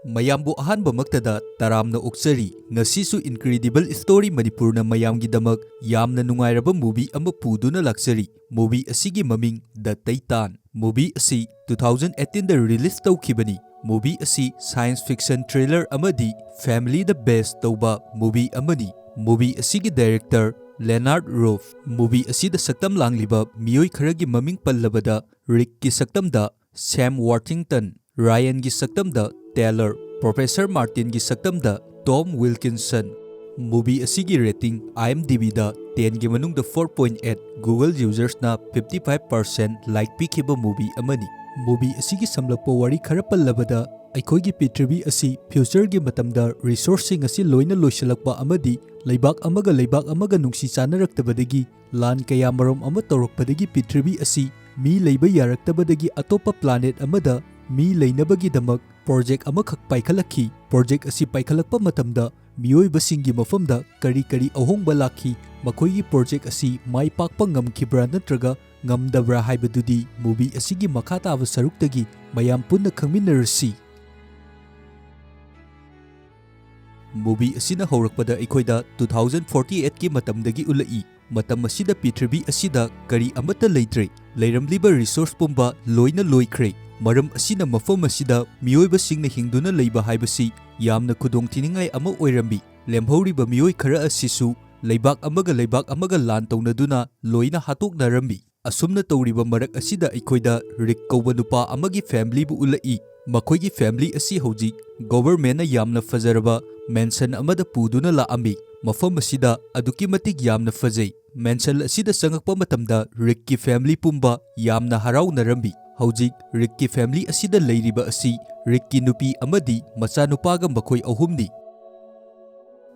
mayambu ahanba maktada taramna oksari ngasisu incredible story Manipurna mayamgi damak yamna nungairaba movie ama puduna laksari movie asigi maming The Titan movie asi 2018 da release tawkhibani movie asi science fiction thriller amadi family the best tawba movie amani movie asigi director Narrator movie asida saktam langliba miyoi kharagi maming pallabada Rick ki saktamda Sam Worthington Ryan gi saktamda Taylor Professor Martin gi saktamda Tom Wilkinson movie asigi rating IMDb da 10 gi manungda 4.8 Google users na 55% like pikhiba movie amani movie asigi samlakpa wari khara pallabada ꯑꯩꯈꯣꯏꯒꯤ ꯄ꯭ꯔꯤꯊꯤꯕꯤ ꯑꯁꯤ ꯐ꯭ꯌꯨꯆꯔꯒꯤ ꯃꯇꯝꯗ ꯔꯤꯁꯣꯔꯁꯁꯤꯡ ꯑꯁꯤ ꯂꯣꯏꯅ ꯂꯣꯏꯁꯤꯜꯂꯛꯄ ꯑꯃꯗꯤ ꯂꯩꯕꯥꯛ ꯑꯃꯒ ꯅꯨꯡꯁꯤ ꯆꯥꯟꯅꯔꯛꯇꯕꯗꯒꯤ ꯂꯥꯟ ꯀꯌꯥ ꯃꯔꯣꯝ ꯑꯃ ꯇꯧꯔꯛꯄꯗꯒꯤ ꯄ꯭ꯔꯤꯊꯤꯕꯤ ꯑꯁꯤ ꯃꯤ ꯂꯩꯕ ꯌꯥꯔꯛꯇꯕꯗꯒꯤ ꯑꯇꯣꯞꯄ ꯄ꯭ꯂꯥꯅꯦꯠ ꯑꯃꯗ ꯃꯤ ꯂꯩꯅꯕꯒꯤꯗꯃꯛ ꯄ꯭ꯔꯣꯖꯦꯛ ꯑꯃꯈꯛ ꯄꯥꯏꯈꯠꯂꯛꯈꯤ ꯄ꯭ꯔꯣꯖꯦꯛ ꯑꯁꯤ ꯄꯥꯏꯈꯠꯂꯛꯄ ꯃꯇꯝꯗ ꯃꯤꯑꯣꯏꯕꯁꯤꯡꯒꯤ ꯃꯐꯝꯗ ꯀꯔꯤ ꯑꯍꯣꯡꯕ ꯂꯥꯛꯈꯤ ꯃꯈꯣꯏꯒꯤ ꯄ꯭ꯔꯣꯖꯦꯛ ꯑꯁꯤ ꯃꯥꯏ ꯄꯥꯛꯄ ꯉꯝꯈꯤꯕ꯭ꯔꯥ ꯅꯠꯇ꯭ꯔꯒ ꯉꯝꯗꯕ꯭ꯔꯥ ꯍꯥꯏꯕꯗꯨꯗꯤ ꯃꯨꯚꯤ ꯑꯁꯤꯒꯤ ꯃꯈꯥ ꯇꯥꯕ ꯁꯔꯨꯛꯇꯒꯤ ꯃꯌꯥꯝ ꯄꯨꯟꯅ ꯈꯪꯃꯤꯟꯅꯔꯁꯤ movie asina haurakpada ꯑꯩꯈꯣꯏꯗ 2048 ki matamdagi ulai matam asida prithvi asida kari amata leitre leiramliba resource pumba loina loikhre maram asina mafam asida miyoiba singna hingduna leiba haibasi yamna khudong thiningai ama oirambi lemhoriba miyoi khara asisu leibak amaga lan taunaduna loina hatoknarambi asumna tawriba marak asida ꯑꯩꯈꯣꯏꯗ Rick kauba nupa amagi family bu ulai makhoi family asi hojik government na yamna fajaraba mention amada puduna laambi mafam asida aduki matik yamna fajai mention asida sangakpa matamda Rick ki family pumba yamna harau narambi hojik Rick ki family asida leiriba asi Rick ki nupi amadi macha nupaga makhoi ahumni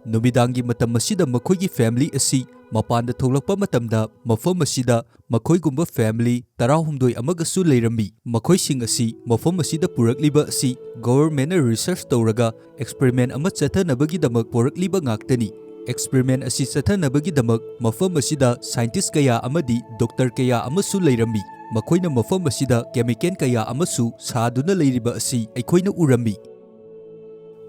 numidangi matam asida makhoi family asi mapanda tholakpa matamda mafam asida makhoi gumba family tarahumdoi amagasu leirambi makhoi sing asi mafam asida purakliba asi government research tawraga experiment ama chathanabagi damak porakliba ngaktani experiment asi chathanabagi damak mafam asida scientist kaya amadi doctor kaya amasu leirambi makhoina mafam asida chemical kaya amasu saduna leiriba asi aikhoina urambi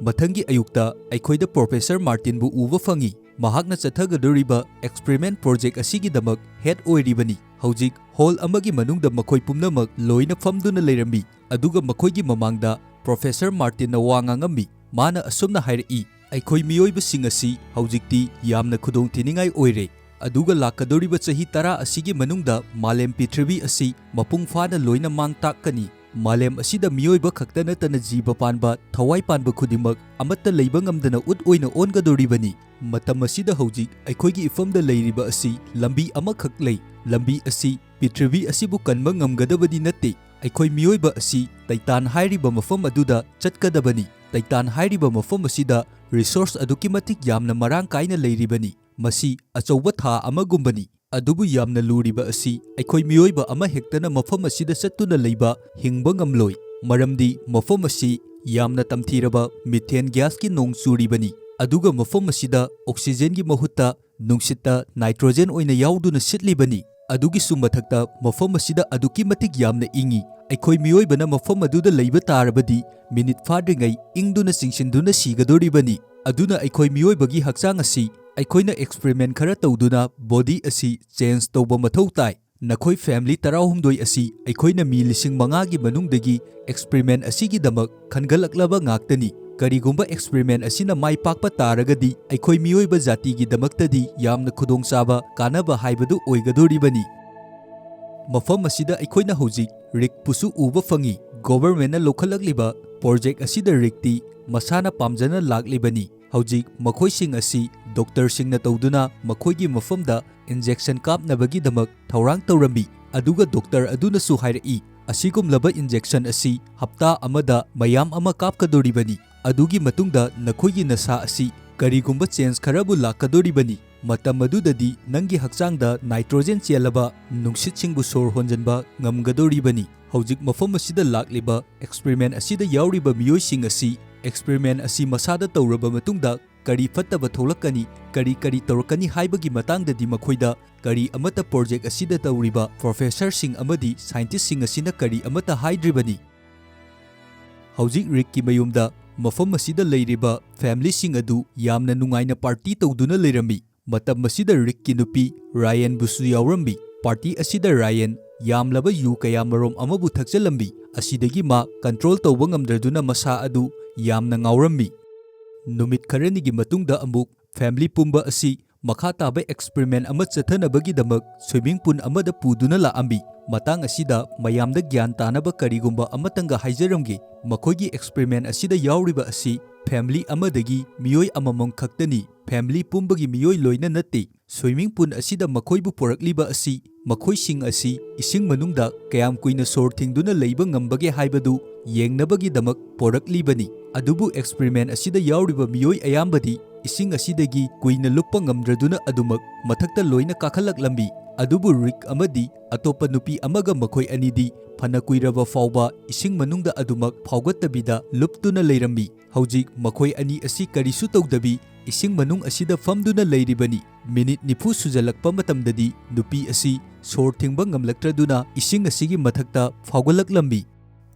mathangi ayukta aikhoida Professor Martin bu uba fangi mahakna chathagadoriba experiment project asigi damak head oiribani hojik hall amagi manungda makhoi pumnamak loina famduna leirambi aduga makhoigi mamangda Professor Martin na wangangambi mana asumna hairi aikhoi miyoiba singasi hojikti yamna khudong thiningai oire aduga lakadoriba chahi 10 asigi manungda malem prithvi asi mapung fana loina mang takkani malem asida miyoiba khakta natana jiba panba thawai panba khudimak amatta leiba ngamdana ut oina ongadoribani matam asida hojik aikhoigi ifamda leiriba asi lambi amakhak lei lambi asi prithvi asibu kanba ngamgadabadi natte aikhoi miyoiba asi Titan hairiba mafam aduda chatkadabani Titan hairiba mafam asida resource aduki matik yamna marang kaina leiribani masi achauba tha amagumbani adubu yamna luriba asi aikoi miyoiba ama hektana mafam asida chattuna leiba hingba ngamloi maramdi mafam asi yamna tamthiraba methane gas ki nong churibani aduga mafam asida oxygen gi mahutta nungsitta nitrogen oina yauduna sitlibani adugi sumathakta mafam asida aduki matik yamna ingi aikoi miyoibana mafam aduda leiba tarabadi minute fadringai ingduna singsinduna sigadoribani aduna aikoi miyoibagi hakchang asi ꯑꯩꯈꯣꯏꯅ experiment khara tawduna body asi change tawba mathau tai nakhoi family 16 asi ꯑꯩꯈꯣꯏꯅ mi 5,000 gi manungdagi experiment asigi damak khangalaklaba ngaktani karigumba experiment asina mai pakpa taragadi ꯑꯩꯈꯣꯏ miyoiba jati gi damaktadi yamna khudong chaba kanaba haibadu oigadoribani mafam asida ꯑꯩꯈꯣꯏꯅ hojik Rick pusu uba fangi government na lokhalakliba project asida Rickti masana pamjana laklibani hojik makhoi sing asi doctor singna tawduna makhoigi mafamda injection kapnabagi damak thawrang tawrambi aduga doctor aduna su hairai asigumlaba injection asi hapta amada mayam ama kapkadoribani adugi matungda nakhoigi nasa asi karigumba change kharabu lakadoribani matam adudadi nangi hakchangda nitrogen chelaba nungsit singbu sor honjanba ngamgadoribani hojik mafam asida lakliba experiment asida yauriba miyoi sing asi experiment asi masada tawraba matungda kari fattaba tholakani kari tawrakani haibagi matangdadi makhoida kari amata project asida tawriba professor sing amadi scientist sing asina kari amata haidribani hojik Rick ki mayumda ꯃꯐꯝ ꯑꯁꯤꯗ ꯂꯩꯔꯤꯕ ꯐꯦꯃꯤꯂꯤꯁꯤꯡ ꯑꯗꯨ ꯌꯥꯝꯅ ꯅꯨꯡꯉꯥꯏꯅ party ꯇꯧꯗꯨꯅ ꯂꯩꯔꯝꯃꯤ꯫ ꯃꯇꯝ ꯑꯁꯤꯗ ꯔꯤꯛꯀꯤ ꯅꯨꯄꯤ ꯔꯥꯌꯟꯕꯨꯁꯨ ꯌꯥꯎꯔꯝꯃꯤ꯫ ꯄꯥꯔꯇꯤ ꯑꯁꯤꯗ ꯔꯥꯌꯟ ꯌꯥꯝꯂꯕ ꯌꯨ ꯀꯌꯥꯃꯔꯣꯝ ꯑꯃꯕꯨ ꯊꯛꯆꯜꯂꯝꯃꯤ꯫ ꯑꯁꯤꯗꯒꯤ ꯃꯥ ꯀꯟꯇ꯭ꯔꯣꯜ ꯇꯧꯕ ꯉꯝꯗ꯭ꯔꯗꯨꯅ ꯃꯁꯥ ꯑꯗꯨ ꯌꯥꯝꯅ ꯉꯥꯎꯔꯝꯃꯤ꯫ ꯅꯨꯃꯤꯠ ꯈꯔꯅꯤꯒꯤ ꯃꯇꯨꯡꯗ ꯑꯃꯨꯛ ꯐꯦꯃꯤꯂꯤ ꯄꯨꯝꯕ ꯑꯁꯤ ꯃꯈꯥ ꯇꯥꯕ ꯑꯦꯛꯁꯄꯔꯤꯃꯦꯟ ꯑꯃ ꯆꯠꯊꯅꯕꯒꯤꯗꯃꯛ ꯁ꯭ꯋꯤꯃꯤꯡ ꯄꯨꯜ ꯑꯃꯗ ꯄꯨꯗꯨꯅ ꯂꯥꯛꯑꯝꯃꯤ꯫ ꯃꯇꯥꯡ ꯑꯁꯤꯗ ꯃꯌꯥꯝꯗ ꯒ꯭ꯌꯥꯟ ꯇꯥꯅꯕ ꯀꯔꯤꯒꯨꯝꯕ ꯑꯃꯇꯪꯒ ꯍꯥꯏꯖꯔꯝꯒꯦ꯫ ꯃꯈꯣꯏꯒꯤ ꯑꯦꯛꯁꯄꯔꯤꯃꯦꯟ ꯑꯁꯤꯗ ꯌꯥꯎꯔꯤꯕ ꯑꯁꯤ ꯐꯦꯃꯤꯂꯤ ꯑꯃꯗꯒꯤ ꯃꯤꯑꯣꯏ ꯑꯃꯃꯝ ꯈꯛꯇꯅꯤ, ꯐꯦꯃꯤꯂꯤ ꯄꯨꯝꯕꯒꯤ ꯃꯤꯑꯣꯏ ꯂꯣꯏꯅ ꯅꯠꯇꯦ꯫ ꯁ꯭ꯋꯤꯃꯤꯡ ꯄꯨꯜ ꯑꯁꯤꯗ ꯃꯈꯣꯏꯕꯨ ꯄꯣꯔꯛꯂꯤꯕ ꯑꯁꯤ ꯃꯈꯣꯏꯁꯤꯡ ꯑꯁꯤ ꯏꯁꯤꯡ ꯃꯅꯨꯡꯗ ꯀꯌꯥꯝ ꯀꯨꯏꯅ ꯁꯣꯔ ꯊꯤꯡꯗꯨꯅ ꯂꯩꯕ ꯉꯝꯕꯒꯦ ꯍꯥꯏꯕꯗꯨ ꯌꯦꯡꯅꯕꯒꯤꯗꯃꯛ ꯄꯣꯔꯛꯂꯤꯕꯅꯤ꯫ ꯑꯗꯨꯕꯨ ꯑꯦꯛꯁꯄꯔꯤꯃꯦꯟ ꯑꯁꯤꯗ ꯌꯥꯎꯔꯤꯕ ꯃꯤꯑꯣꯏ ꯑꯌꯥꯝꯕꯗꯤ ꯏꯁꯤꯡ ꯑꯁꯤꯗꯒꯤ ꯀꯨꯏꯅ ꯂꯨꯞꯄ ꯉꯝꯗ꯭ꯔꯗꯨꯅ ꯑꯗꯨꯃꯛ ꯃꯊꯛꯇ ꯂꯣꯏꯅ ꯀꯥꯈꯠꯂꯛꯂꯝꯃꯤ꯫ ꯑꯗꯨꯕꯨ ꯔꯤꯛ ꯑꯃꯗꯤ ꯑꯇꯣꯞꯄ ꯅꯨꯄꯤ ꯑꯃꯒ ꯃꯈꯣꯏ ꯑꯅꯤꯗꯤ ꯐꯅ ꯀꯨꯏꯔꯕ ꯐꯥꯎꯕ ꯏꯁꯤꯡ ꯃꯅꯨꯡꯗ ꯑꯗꯨꯃꯛ ꯐꯥꯎꯒꯠꯇꯕꯤꯗ ꯂꯨꯞꯇꯨꯅ ꯂꯩꯔꯝꯃꯤ꯫ ꯍꯧꯖꯤꯛ ꯃꯈꯣꯏ ꯑꯅꯤ ꯑꯁꯤ ꯀꯔꯤꯁꯨ ꯇꯧꯗꯕꯤ ꯏꯁꯤꯡ ꯃꯅꯨꯡ ꯑꯁꯤꯗ ꯐꯝꯗꯨꯅ ꯂꯩꯔꯤꯕꯅꯤ꯫ ꯃꯤꯅꯤꯠ 40 ꯁꯨꯖꯜꯂꯛꯄ ꯃꯇꯝꯗꯗꯤ ꯅꯨꯄꯤ ꯑꯁꯤ ꯁꯣꯔ ꯊꯤꯡꯕ ꯉꯝꯂꯛꯇ꯭ꯔꯗꯨꯅ ꯏꯁꯤꯡ ꯑꯁꯤꯒꯤ ꯃꯊꯛꯇ ꯐꯥꯎꯒꯠꯂꯛꯂꯝꯃꯤ꯫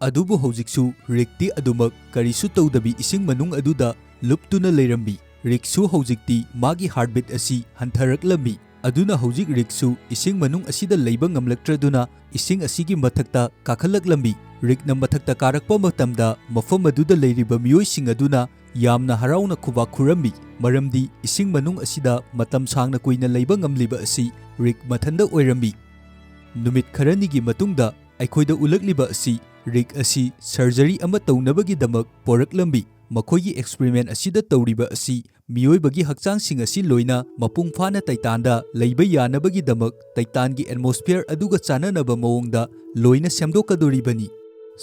ꯑꯗꯨꯕꯨ ꯍꯧꯖꯤꯛꯁꯨ ꯔꯤꯛꯇꯤ ꯑꯗꯨꯃꯛ ꯀꯔꯤꯁꯨ ꯇꯧꯗꯕꯤ ꯏꯁꯤꯡ ꯃꯅꯨꯡ ꯑꯗꯨꯗ ꯂꯨꯞꯇꯨꯅ ꯂꯩꯔꯝꯃꯤ꯫ ꯔꯤꯛꯁꯨ ꯍꯧꯖꯤꯛꯇꯤ ꯃꯥꯒꯤ ꯍꯥꯔꯠꯕꯤꯠ ꯑꯁꯤ ꯍꯟꯊꯔꯛꯂꯝꯃꯤ꯫ ꯑꯗꯨꯅ ꯍꯧꯖꯤꯛ ꯔꯤꯛꯁꯨ ꯏꯁꯤꯡ ꯃꯅꯨꯡ ꯑꯁꯤꯗ ꯂꯩꯕ ꯉꯝꯂꯛꯇ꯭ꯔꯗꯨꯅ ꯏꯁꯤꯡ ꯑꯁꯤꯒꯤ ꯃꯊꯛꯇ ꯀꯥꯈꯠꯂꯛꯂꯝꯃꯤ꯫ ꯔꯤꯛꯅ ꯃꯊꯛꯇ ꯀꯥꯔꯛꯄ ꯃꯇꯝꯗ ꯃꯐꯝ ꯑꯗꯨꯗ ꯂꯩꯔꯤꯕ ꯃꯤꯑꯣꯏꯁꯤꯡ ꯑꯗꯨꯅ ꯌꯥꯝꯅ ꯍꯔꯥꯎꯅ ꯈꯨꯕꯥꯛ ꯈꯨꯔꯝꯃꯤ, ꯃꯔꯝꯗꯤ ꯏꯁꯤꯡ ꯃꯅꯨꯡ ꯑꯁꯤꯗ ꯃꯇꯝ ꯁꯥꯡꯅ ꯀꯨꯏꯅ ꯂꯩꯕ ꯉꯝꯂꯤꯕ ꯑꯁꯤ ꯔꯤꯛ ꯃꯊꯟꯗ ꯑꯣꯏꯔꯝꯃꯤ꯫ ꯅꯨꯃꯤꯠ ꯈꯔꯅꯤꯒꯤ ꯃꯇꯨꯡꯗ ꯑꯩꯈꯣꯏꯗ ꯎꯠꯂꯛꯂꯤꯕ ꯑꯁꯤ ꯔꯤꯛ ꯑꯁꯤ ꯁꯔꯖꯔꯤ ꯑꯃ ꯇꯧꯅꯕꯒꯤꯗꯃꯛ ꯄꯣꯔꯛꯂꯝꯃꯤ꯫ ꯃꯈꯣꯏꯒꯤ ꯑꯦꯛꯁꯄꯔꯤꯃꯦꯟ ꯑꯁꯤꯗ ꯇꯧꯔꯤꯕ ꯑꯁꯤ ꯃꯤꯑꯣꯏꯕꯒꯤ ꯍꯛꯆꯥꯡꯁꯤꯡ ꯑꯁꯤ ꯂꯣꯏꯅ ꯃꯄꯨꯡ ꯐꯥꯅ ꯇꯥꯏꯇꯥꯟꯗ ꯂꯩꯕ ꯌꯥꯅꯕꯒꯤꯗꯃꯛ ꯇꯥꯏꯇꯥꯟꯒꯤ ꯑꯦꯠꯃꯣꯁꯐꯤꯌꯔ ꯑꯗꯨꯒ ꯆꯥꯟꯅꯅꯕ ꯃꯑꯣꯡꯗ ꯂꯣꯏꯅ ꯁꯦꯝꯗꯣꯛꯀꯗꯣꯔꯤꯕꯅꯤ꯫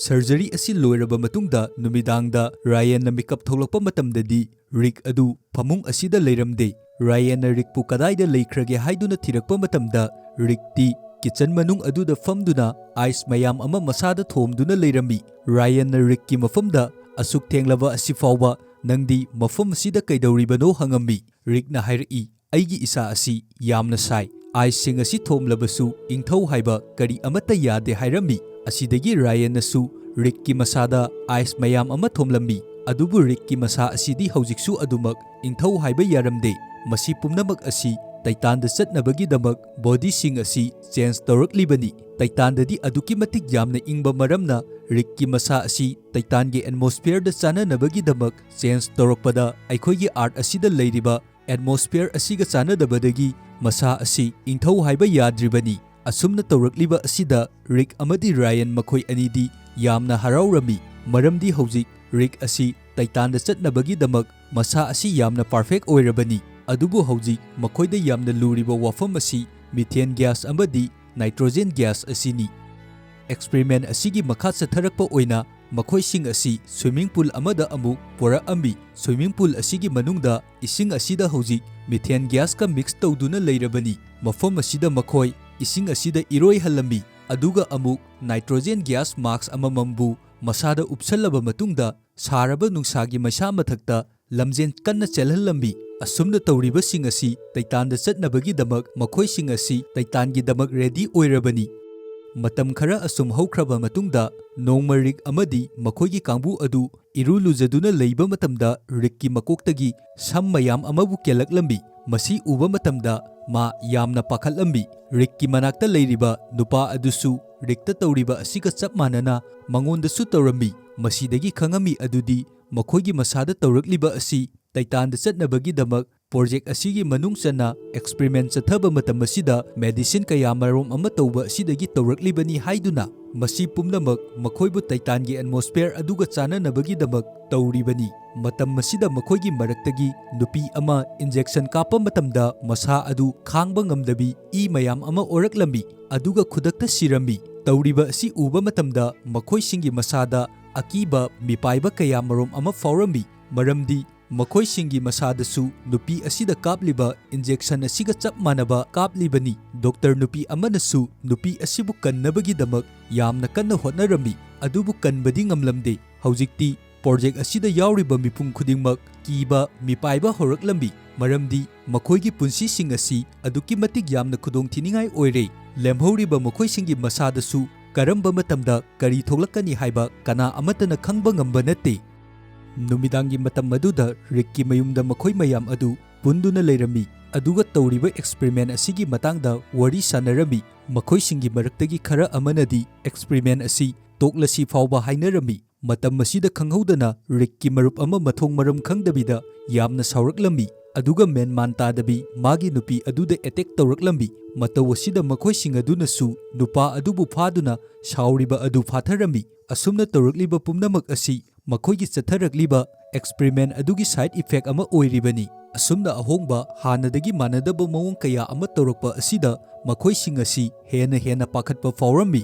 ꯁꯔꯖꯔꯤ ꯑꯁꯤ ꯂꯣꯏꯔꯕ ꯃꯇꯨꯡꯗ ꯅꯨꯃꯤꯗꯥꯡꯗ ꯔꯥꯌꯟꯅ ꯃꯤꯀꯞ ꯊꯣꯛꯂꯛꯄ ꯃꯇꯝꯗꯗꯤ ꯔꯤꯛ ꯑꯗꯨ ꯐꯃꯨꯡ ꯑꯁꯤꯗ ꯂꯩꯔꯝꯗꯦ꯫ ꯔꯥꯌꯟꯅ ꯔꯤꯛꯄꯨ ꯀꯗꯥꯏꯗ ꯂꯩꯈ꯭ꯔꯒꯦ ꯍꯥꯏꯗꯨꯅ ꯊꯤꯔꯛꯄ ꯃꯇꯝꯗ ꯔꯤꯛꯇꯤ ꯀꯤꯆꯟ ꯃꯅꯨꯡ ꯑꯗꯨꯗ ꯐꯝꯗꯨꯅ ꯑꯥꯏꯁ ꯃꯌꯥꯝ ꯑꯃ ꯃꯁꯥꯗ ꯊꯣꯝꯗꯨꯅ ꯂꯩꯔꯝꯃꯤ꯫ ꯔꯥꯌꯟꯅ ꯔꯤꯛꯀꯤ ꯃꯐꯝꯗ ꯑꯁꯨꯛ ꯊꯦꯡꯂꯕ ꯑꯁꯤ ꯐꯥꯎꯕ ꯅꯪꯗꯤ ꯃꯐꯝ ꯑꯁꯤꯗ ꯀꯩꯗꯧꯔꯤꯕꯅꯣ ꯍꯪꯉꯝꯃꯤ꯫ ꯔꯤꯛꯅ ꯍꯥꯏꯔꯛꯏ, ꯑꯩꯒꯤ ꯏꯁꯥ ꯑꯁꯤ ꯌꯥꯝꯅ ꯁꯥꯏ, ꯑꯥꯏꯁꯁꯤꯡ ꯑꯁꯤ ꯊꯣꯝꯂꯕꯁꯨ ꯏꯪꯊꯧ ꯍꯥꯏꯕ ꯀꯔꯤ ꯑꯃꯠꯇ ꯌꯥꯗꯦ ꯍꯥꯏꯔꯝꯃꯤ꯫ ꯑꯁꯤꯗꯒꯤ ꯔꯥꯌꯟꯅꯁꯨ ꯔꯤꯛꯀꯤ ꯃꯁꯥꯗ ꯑꯥꯏꯁ ꯃꯌꯥꯝ ꯑꯃ ꯊꯣꯝꯂꯝꯃꯤ꯫ ꯑꯗꯨꯕꯨ ꯔꯤꯛꯀꯤ ꯃꯁꯥ ꯑꯁꯤꯗꯤ ꯍꯧꯖꯤꯛꯁꯨ ꯑꯗꯨꯃꯛ ꯏꯪꯊꯧ ꯍꯥꯏꯕ ꯌꯥꯔꯝꯗꯦ꯫ ꯃꯁꯤ ꯄꯨꯝꯅꯃꯛ ꯑꯁꯤ ꯇꯥꯏꯇꯥꯟꯗ ꯆꯠꯅꯕꯒꯤꯗꯃꯛ ꯕꯣꯗꯤꯁꯤꯡ ꯑꯁꯤ ꯆꯦꯟꯖ ꯇꯧꯔꯛꯂꯤꯕꯅꯤ꯫ ꯇꯥꯏꯇꯥꯟꯗꯗꯤ ꯑꯗꯨꯛꯀꯤ ꯃꯇꯤꯛ ꯌꯥꯝꯅ ꯏꯪꯕ ꯃꯔꯝꯅ ꯔꯤꯛꯀꯤ ꯃꯁꯥ ꯑꯁꯤ ꯇꯥꯏꯇꯥꯟꯒꯤ ꯑꯦꯠꯃꯣꯁꯐꯤꯌꯔꯗ ꯆꯥꯟꯅꯅꯕꯒꯤꯗꯃꯛ ꯆꯦꯟꯖ ꯇꯧꯔꯛꯄꯗ ꯑꯩꯈꯣꯏꯒꯤ ꯑꯥꯔꯊ ꯑꯁꯤꯗ ꯂꯩꯔꯤꯕ ꯑꯦꯠꯃꯣꯁꯐꯤꯌꯔ ꯑꯁꯤꯒ ꯆꯥꯟꯅꯗꯕꯗꯒꯤ ꯃꯁꯥ ꯑꯁꯤ ꯏꯪꯊꯧ ꯍꯥꯏꯕ ꯌꯥꯗ꯭ꯔꯤꯕꯅꯤ꯫ ꯑꯁꯨꯝꯅ ꯇꯧꯔꯛꯂꯤꯕ ꯑꯁꯤꯗ ꯔꯤꯛ ꯑꯃꯗꯤ ꯔꯥꯌꯟ ꯃꯈꯣꯏ ꯑꯅꯤꯗꯤ ꯌꯥꯝꯅ ꯍꯔꯥꯎꯔꯝꯃꯤ, ꯃꯔꯝꯗꯤ ꯍꯧꯖꯤꯛ ꯔꯤꯛ ꯑꯁꯤ ꯇꯥꯏꯇꯥꯟꯗ ꯆꯠꯅꯕꯒꯤꯗꯃꯛ ꯃꯁꯥ ꯑꯁꯤ ꯌꯥꯝꯅ ꯄꯔꯐꯦꯛ ꯑꯣꯏꯔꯕꯅꯤ꯫ ꯑꯗꯨꯕꯨ ꯍꯧꯖꯤꯛ ꯃꯈꯣꯏꯗ ꯌꯥꯝꯅ ꯂꯨꯔꯤꯕ ꯋꯥꯐꯝ ꯑꯁꯤ ꯃꯤꯊꯦꯟ ꯒ꯭ꯌꯥꯁ ꯑꯃꯗꯤ ꯅꯥꯏꯇ꯭ꯔꯣꯖꯦꯟ ꯒ꯭ꯌꯥꯁ ꯑꯁꯤꯅꯤ꯫ ꯑꯦꯛꯁꯄꯔꯤꯃꯦꯟ ꯑꯁꯤꯒꯤ ꯃꯈꯥ ꯆꯠꯊꯔꯛꯄ ꯑꯣꯏꯅ ꯃꯈꯣꯏꯁꯤꯡ ꯑꯁꯤ ꯁ꯭ꯋꯤꯃꯤꯡ ꯄꯨꯜ ꯑꯃꯗ ꯑꯃꯨꯛ ꯄꯣꯔꯛꯑꯝꯃꯤ꯫ ꯁ꯭ꯋꯤꯃꯤꯡ ꯄꯨꯜ ꯑꯁꯤꯒꯤ ꯃꯅꯨꯡꯗ ꯏꯁꯤꯡ ꯑꯁꯤꯗ ꯍꯧꯖꯤꯛ ꯃꯤꯊꯦꯟ ꯒ꯭ꯌꯥꯁꯀ ꯃꯤꯛꯁ ꯇꯧꯗꯨꯅ ꯂꯩꯔꯕꯅꯤ꯫ ꯃꯐꯝ ꯑꯁꯤꯗ ꯃꯈꯣꯏ ꯏꯁꯤꯡ ꯑꯁꯤꯗ ꯏꯔꯣꯏꯍꯜꯂꯝꯃꯤ, ꯑꯗꯨꯒ ꯑꯃꯨꯛ ꯅꯥꯏꯇ꯭ꯔꯣꯖꯦꯟ ꯒ꯭ꯌꯥꯁ ꯃꯥꯛꯁ ꯑꯃꯃꯝꯕꯨ ꯃꯁꯥꯗ ꯎꯞꯁꯜꯂꯕ ꯃꯇꯨꯡꯗ ꯁꯥꯔꯕ ꯅꯨꯡꯁꯥꯒꯤ ꯃꯩꯁꯥ ꯃꯊꯛꯇ ꯂꯝꯖꯦꯟ ꯀꯟꯅ ꯆꯦꯜꯍꯜꯂꯝꯃꯤ꯫ ꯑꯁꯨꯝꯅ ꯇꯧꯔꯤꯕꯁꯤꯡ ꯑꯁꯤ ꯇꯥꯏꯇꯥꯟꯗ ꯆꯠꯅꯕꯒꯤꯗꯃꯛ ꯃꯈꯣꯏꯁꯤꯡ ꯑꯁꯤ ꯇꯥꯏꯇꯥꯟꯒꯤꯗꯃꯛ ꯔꯦꯗꯤ ꯑꯣꯏꯔꯕꯅꯤ꯫ ꯃꯇꯝ ꯈꯔ ꯑꯁꯨꯝ ꯍꯧꯈ꯭ꯔꯕ ꯃꯇꯨꯡꯗ ꯅꯣꯡꯃ ꯔꯤꯛ ꯑꯃꯗꯤ ꯃꯈꯣꯏꯒꯤ ꯀꯥꯡꯕꯨ ꯑꯗꯨ ꯏꯔꯨ ꯂꯨꯖꯗꯨꯅ ꯂꯩꯕ ꯃꯇꯝꯗ ꯔꯤꯛꯀꯤ ꯃꯀꯣꯛꯇꯒꯤ ꯁꯝ ꯃꯌꯥꯝ ꯑꯃꯕꯨ ꯀꯦꯜꯂꯛꯂꯝꯃꯤ꯫ ꯃꯁꯤ ꯎꯕ ꯃꯇꯝꯗ ꯃꯥ ꯌꯥꯝꯅ ꯄꯥꯈꯠꯂꯝꯃꯤ꯫ ꯔꯤꯛꯀꯤ ꯃꯅꯥꯛꯇ ꯂꯩꯔꯤꯕ ꯅꯨꯄꯥ ꯑꯗꯨꯁꯨ ꯔꯤꯛꯇ ꯇꯧꯔꯤꯕ ꯑꯁꯤꯒ ꯆꯞ ꯃꯥꯟꯅꯅ ꯃꯉꯣꯟꯗꯁꯨ ꯇꯧꯔꯝꯃꯤ꯫ ꯃꯁꯤꯗꯒꯤ ꯈꯪꯉꯝꯃꯤ ꯑꯗꯨꯗꯤ ꯃꯈꯣꯏꯒꯤ ꯃꯁꯥꯗ ꯇꯧꯔꯛꯂꯤꯕ ꯑꯁꯤ ꯇꯥꯏꯇꯥꯟꯗ ꯆꯠꯅꯕꯒꯤꯗꯃꯛ ꯄ꯭ꯔꯣꯖꯦꯛ ꯑꯁꯤꯒꯤ ꯃꯅꯨꯡ ꯆꯟꯅ ꯑꯦꯛꯁꯄꯔꯤꯃꯦꯟ ꯆꯠꯊꯕ ꯃꯇꯝ ꯑꯁꯤꯗ ꯃꯦꯗꯤꯁꯤꯟ ꯀꯌꯥꯃꯔꯣꯝ ꯑꯃ ꯇꯧꯕ ꯑꯁꯤꯗꯒꯤ ꯇꯧꯔꯛꯂꯤꯕꯅꯤ ꯍꯥꯏꯗꯨꯅ ꯃꯁꯤ ꯄꯨꯝꯅꯃꯛ ꯃꯈꯣꯏꯕꯨ ꯇꯥꯏꯇꯥꯟꯒꯤ ꯑꯦꯠꯃꯣꯁꯐꯤꯌꯔ ꯑꯗꯨꯒ ꯆꯥꯟꯅꯅꯕꯒꯤꯗꯃꯛ ꯇꯧꯔꯤꯕꯅꯤ꯫ ꯃꯇꯝ ꯑꯁꯤꯗ ꯃꯈꯣꯏꯒꯤ ꯃꯔꯛꯇꯒꯤ ꯅꯨꯄꯤ ꯑꯃ ꯏꯟꯖꯦꯛꯁꯟ ꯀꯥꯞꯄ ꯃꯇꯝꯗ ꯃꯁꯥ ꯑꯗꯨ ꯈꯥꯡꯕ ꯉꯝꯗꯕꯤ ꯏ ꯃꯌꯥꯝ ꯑꯃ ꯑꯣꯔꯛꯂꯝꯃꯤ, ꯑꯗꯨꯒ ꯈꯨꯗꯛꯇ ꯁꯤꯔꯝꯃꯤ꯫ ꯇꯧꯔꯤꯕ ꯑꯁꯤ ꯎꯕ ꯃꯇꯝꯗ ꯃꯈꯣꯏꯁꯤꯡꯒꯤ ꯃꯁꯥꯗ ꯑꯀꯤꯕ ꯃꯤꯄꯥꯏꯕ ꯀꯌꯥꯃꯔꯣꯝ ꯑꯃ ꯐꯥꯎꯔꯝꯃꯤ, ꯃꯔꯝꯗꯤ ꯃꯈꯣꯏꯁꯤꯡꯒꯤ ꯃꯁꯥꯗꯁꯨ ꯅꯨꯄꯤ ꯑꯁꯤꯗ ꯀꯥꯞꯂꯤꯕ ꯏꯟꯖꯦꯛꯁꯟ ꯑꯁꯤꯒ ꯆꯞ ꯃꯥꯟꯅꯕ ꯀꯥꯞꯂꯤꯕꯅꯤ꯫ ꯗꯣꯛꯇꯔ ꯅꯨꯄꯤ ꯑꯃꯅꯁꯨ ꯅꯨꯄꯤ ꯑꯁꯤꯕꯨ ꯀꯟꯅꯕꯒꯤꯗꯃꯛ ꯌꯥꯝꯅ ꯀꯟꯅ ꯍꯣꯠꯅꯔꯝꯃꯤ, ꯑꯗꯨꯕꯨ ꯀꯟꯕꯗꯤ ꯉꯝꯂꯝꯗꯦ꯫ ꯍꯧꯖꯤꯛꯇꯤ ꯄ꯭ꯔꯣꯖꯦꯛ ꯑꯁꯤꯗ ꯌꯥꯎꯔꯤꯕ ꯃꯤꯄꯨꯝ ꯈꯨꯗꯤꯡꯃꯛ ꯀꯤꯕ ꯃꯤꯄꯥꯏꯕ ꯍꯧꯔꯛꯂꯝꯃꯤ, ꯃꯔꯝꯗꯤ ꯃꯈꯣꯏꯒꯤ ꯄꯨꯟꯁꯤꯁꯤꯡ ꯑꯁꯤ ꯑꯗꯨꯛꯀꯤ ꯃꯇꯤꯛ ꯌꯥꯝꯅ ꯈꯨꯗꯣꯡꯊꯤꯅꯤꯡꯉꯥꯏ ꯑꯣꯏꯔꯦ꯫ ꯂꯦꯝꯍꯧꯔꯤꯕ ꯃꯈꯣꯏꯁꯤꯡꯒꯤ ꯃꯁꯥꯗꯁꯨ ꯀꯔꯝꯕ ꯃꯇꯝꯗ ꯀꯔꯤ ꯊꯣꯛꯂꯛꯀꯅꯤ ꯍꯥꯏꯕ ꯀꯅꯥ ꯑꯃꯠꯇꯅ ꯈꯪꯕ ꯉꯝꯕ ꯅꯠꯇꯦ꯫ नुमिदांगी मतम मदुदा रिक्की मयुमदा मखोई मयाम अदु पुंदुना लेरमी अदुगा तौरिबा एक्सपेरिमेंट असिगी मतांगदा वरी सानरमी मखोई सिंगी मरक्तगी खरा अमनदी एक्सपेरिमेंट असी तोकलसी फावबा हाइनरमी मतम मसीदा खंगहौदना रिक्की मरुप अमा मथोंग मरम खंगदबिदा यामना सावरकलमी अदुगा मेन मान तादबी मागी नुपी अदुदा एटेक तौरकलमी मतवसिदा मखोई सिंग अदुनसु नुपा अदुबु फादुना सावरिबा अदु फाथरमी असुमना तौरकलिबा पुमनमक असी मखोईगी चथरकलिबा एक्सपेरिमेंट अदुगी साइड इफेक्ट अमा ओइरिबनी असुमना अहोंगबा हानदगी मानदबा मवोंग कया अमा तौरकपा असिदा मखोई सिंग असी हेना हेना पाखतपा फावरमी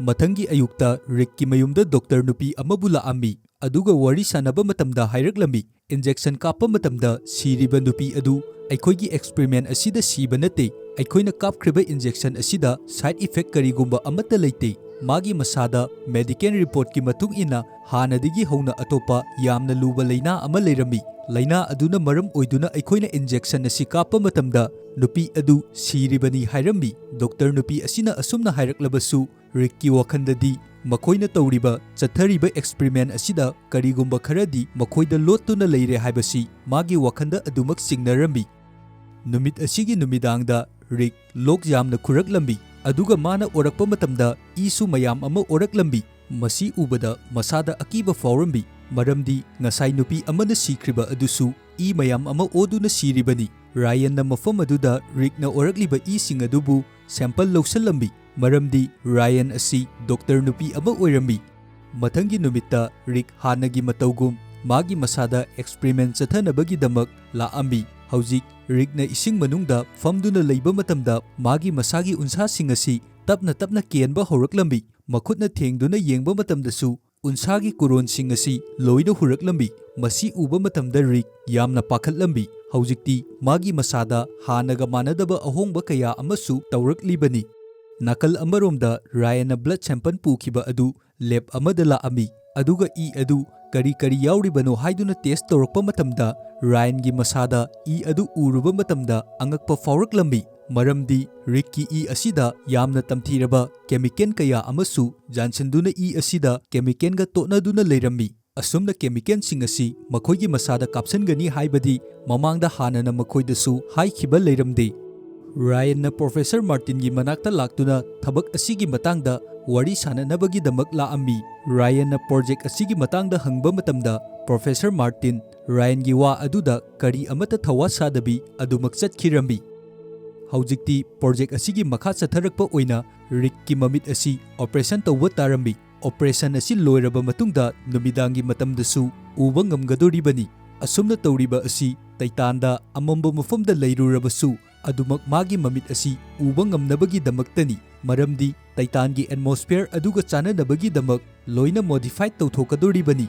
मथंगी अयुक्ता रिक्की मयुमदा डॉक्टर नुपी अमाबु लाअमी अदुगा वरी सानबा मतमदा हाइरकलमी इंजेक्शन कापा मतमदा सिरिबा नुपी अदु अखोईगी एक्सपेरिमेंट असिदा सिबा नते अखोईना कापख्रिबा इंजेक्शन असिदा साइड इफेक्ट करिगुंबा अमत्ता लेते मागी मसादा मेडिकल रिपोर्ट की मतुंग इना हानदगी हौना अतोपा यामना लुबा लैना अमा लेरमी लैना अदुना मरम ओइदुना अखोईना इंजेक्शन असि कापा मतमदा नुपी अदु सिरिबनी हाइरमी डॉक्टर नुपी असिना असुमना हाइरकलबसु रिक्की वखंददी मखोईना तौरिबा चथरिबा एक्सपेरिमेंट असिदा करिगुंबा खरदी मखोईदा लोटुना लेरे हाइबसी मागी वखंदा अदुमक सिंगनरमी नुमित असिगी नुमिदांगदा रिक लोक यामना खुरकलमी अदुगा माना ओरकपा मतमदा ईसु मयाम अमा ओरकलमी मसी उबदा मसादा अकीबा फावरमी मरमदी ngasai nupi amana sikriba adusu ई मयाम अमा ओदुना सिरिबनी रायन मफम अदुदा रिकना ओरकलिबा ई सिंग अदुबु सैंपल लौसललंबी मरमदी रायन असी डॉक्टर नुपी अमा ओइरमी मथंगी नुमित्ता रिक हानगी मतौगुम मागी मसादा एक्सपेरिमेंट चथनबगीदमक लाअमी हौजिक रिकना इसिंग मनुंगदा फमदुना लैबा मतमदा मागी मसागी उन्सासिंग असी तपना तपना केनबा हौरकलंबी मखुतना थेंगदुना येंगबा मतमदसु उन्सागी कुरोनसिंग असी लोइना हुरकलंबी मसी उबा मतमदा रिक यामना पाखतलंबी हौजिक्ति मागी मसादा हानगा मानदबा अहोंगबा कया अमसु तौरकलिबनी नाकल अमरोमदा रायना ब्लड सैंपल पुखिबा अदु लैब अमदा लाअमी अदुगा ई अदु करी करी याउरिबनो हाइदुना टेस्ट तौरकपा मतमदा रायनगी मसादा ई अदु उरुबा मतमदा अंगकपा फावरकलंबी मरमदी रिक्की ई असिदा यामना तमथीरबा केमिकल कया अमसु जानसनदुना ई असिदा केमिकलगा तोटनदुना लेरमी असुमना केमिकल सिंग असि मखोईगी मसादा कापसनगनी हाइबदी ममांगदा हानना मखोईदसु हाइखिबा लेरमदे रायन प्रोफेसर मार्टिन की मनाक्ता लाक्तुना थबक असिगी मतांगदा वरी साननबगीदमक लाअमी रायन प्रोजेक्ट असिगी मतांगदा हंगबा मतमदा प्रोफेसर मार्टिन रायन की वा अदुदा करी अमता थवा सादबी अदुमक चतखिरमी हौजिक्ति प्रोजेक्ट असिगी मखा चथरकपा ओइना रिक की ममित असी ऑपरेशन तौबा तारमी ऑपरेशन असी लोइरबा मतुंगदा नुमिदांगी मतमदसु उबा ngamgadoribani असुमना तौरिबा असी तैतानदा अमम्बा मफमदा लैरुरबसु अदुमक मागी ममित असी उबा ngamnabagidamaktani मरमदी तैतानगी एटमॉस्फेयर अदुगा चाननबगीदमक लोइना मॉडिफाइड तौथोकदोरिबनी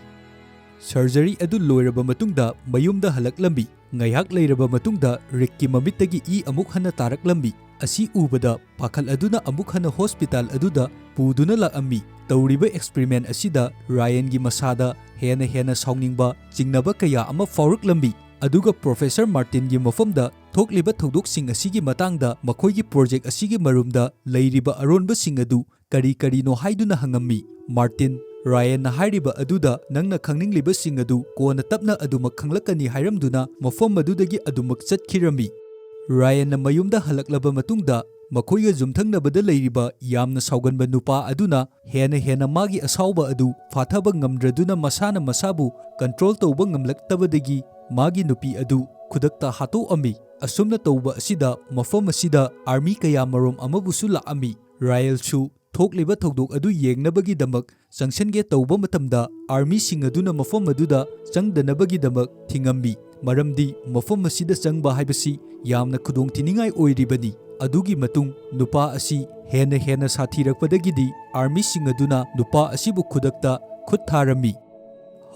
सर्जरी अदु लोइरबा मतुंगदा मयुमदा हलकलंबी ngaiyak leiraba matungda rikki mamittagi ई अमुक हन्ना तारकलंबी असी उबदा पाखल अदुना अमुक हन्ना हॉस्पिटल अदुदा पुदुना लाअमी तौरिबा एक्सपेरिमेंट असिदा रायन की मसादा हेना हेना साउनिंगबा चिंगनबा कया अमा फावरकलंबी अदुगा प्रोफेसर मार्टिन की मफमदा थोकलिबा थौदोकसिंग असिगी मतंगदा मखोईगी प्रोजेक्ट असिगी मरुमदा लैरिबा अरोनबसिंग अदु करी करीनो हाइदुना हंगम्मी मार्टिन रायन हाइरिबा अदुदा नंगना खंगनिंगलिबसिंग अदु कोना तपना अदुमक खंगलकनी हाइरमदुना मफम अदुदगी अदुमक चतखिरमी रायन मयुमदा हलकलबा मतुंगदा मखोईगा जुमथंगनबदा लैरिबा यामना साउगनबा नुपा अदुना हेना हेना मागी असाउबा अदु फाथबा ngamdraduna मसाना मसाबु कंट्रोल तौबा ngamlaktabadagi मागी नुपी अदु खुदकता हातो अमी असुमना तौबा असिदा मफम असिदा आर्मी कया मरोम अमबुसु लाअमी रायलसु थोकलिबा थौदोक अदु येंगनबगीदमक चंगसनगे तौबा मतमदा आर्मी सिंग अदुना मफम अदुदा चंगदनबगीदमक थिंगम्बी मरमदी मफम असिदा चंगबा हाइबसी यामना खुदोंग थिनिंगाई ओइरिबनी अदुगी मतुंग नुपा असी हेना हेना साथीरकपदगिदी आर्मी सिंग अदुना नुपा असिबु खुदकता खुद थारमी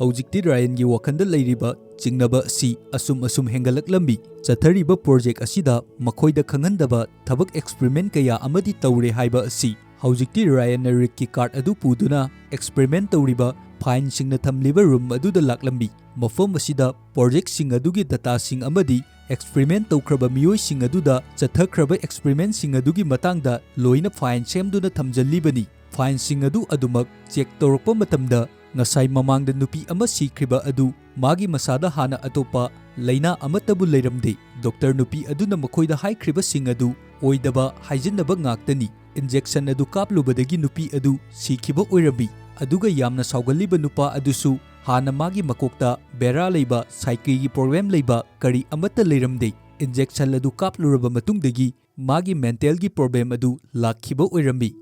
हौजिक्ति रायनगी वखंदा लैरिबा चिंगनबा असी असुम असुम हेंगलकलंबी चथरिबा प्रोजेक्ट असिदा मखोईदा खंगनदबा थबक एक्सपेरिमेंट कया अमदी तौरे हाइबा असी हौजिक्ति रायन रिक की कार्ड अदु पुदुना एक्सपेरिमेंट तौरिबा फाइन सिंगना थमलिबा रूम अदुदा लाक्लंबी मफम असिदा प्रोजेक्ट सिंग अदुगी डाटा सिंग अमदी एक्सपेरिमेंट तौख्रबा मियोय सिंग अदुदा चथख्रबा एक्सपेरिमेंट सिंग अदुगी मतंगदा लोइना फाइन सेमदुना थमजल्लिबनी फाइन सिंग अदु अदुमक check तौरकपा मतमदा Ngasai mamangda nupi ama sikriba adu magi masada hana atopa laina amatabu leiramde. Dr. nupi aduna makoida haikriba sing adu oidaba haijinaba ngaktani. Injection adu kaplubadagi nupi adu sikhiba oirami. Aduga yamna saugalliba nupa adusu hana magi makokta bera leiba psyche problem leiba kari amata leiramde. Injection adu kapluraba matungdagi magi mental gi problem adu lakhiba oirami.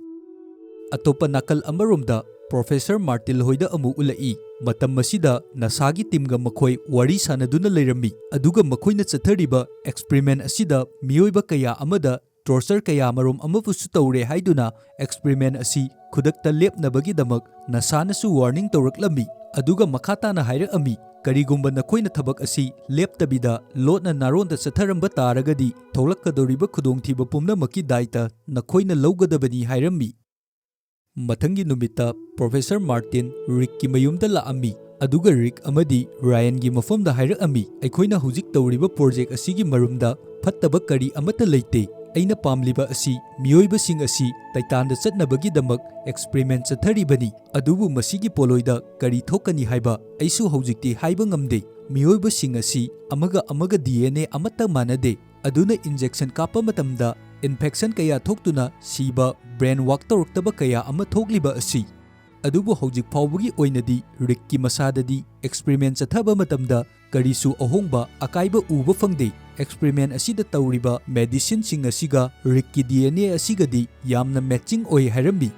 Atopa nakal amaromda Professor Martin hoida amu ulai matam masida nasagi timga makhoi wari sanaduna leirami aduga makhoina chathariba experiment asida miyoiba kaya amada torture kaya marom amabusu tawre haiduna experiment asi khudakta lepnabagi damak nasanasu warning tawraklami aduga makhata na hairak ami karigumba nakhoina thabak asi leptabida lotna naronda chatharamba taragadi tholakadoriba khudongthiba pumnamaki daita nakhoina lawgadabani hairami. Mathangi numita Professor Martin Rick ki mayumda laami aduga Rick amadi Ryan gi mafamda hairami aikoina hujik tawriba project asigi marumda phattaba kari amata leite aina pamliba asi miyoiba sing asi taitanda chatnabagi damak experiment chatharibani adubu masigi poloida kari thokani haiba aisu hujikti haiba ngamde miyoiba sing asi amaga DNA amata manade aduna injection kapa matamda infection kaya thoktuna siba brain work tawrktaba kaya ama thokliba asi adubu hojik phawbagi oinadi Rick masadadi experiment chathaba matamda karisu ahongba akaiba uba fangde experiment asida tawriba medicine sing asiga Rick DNA asigadi yamna matching oi hairami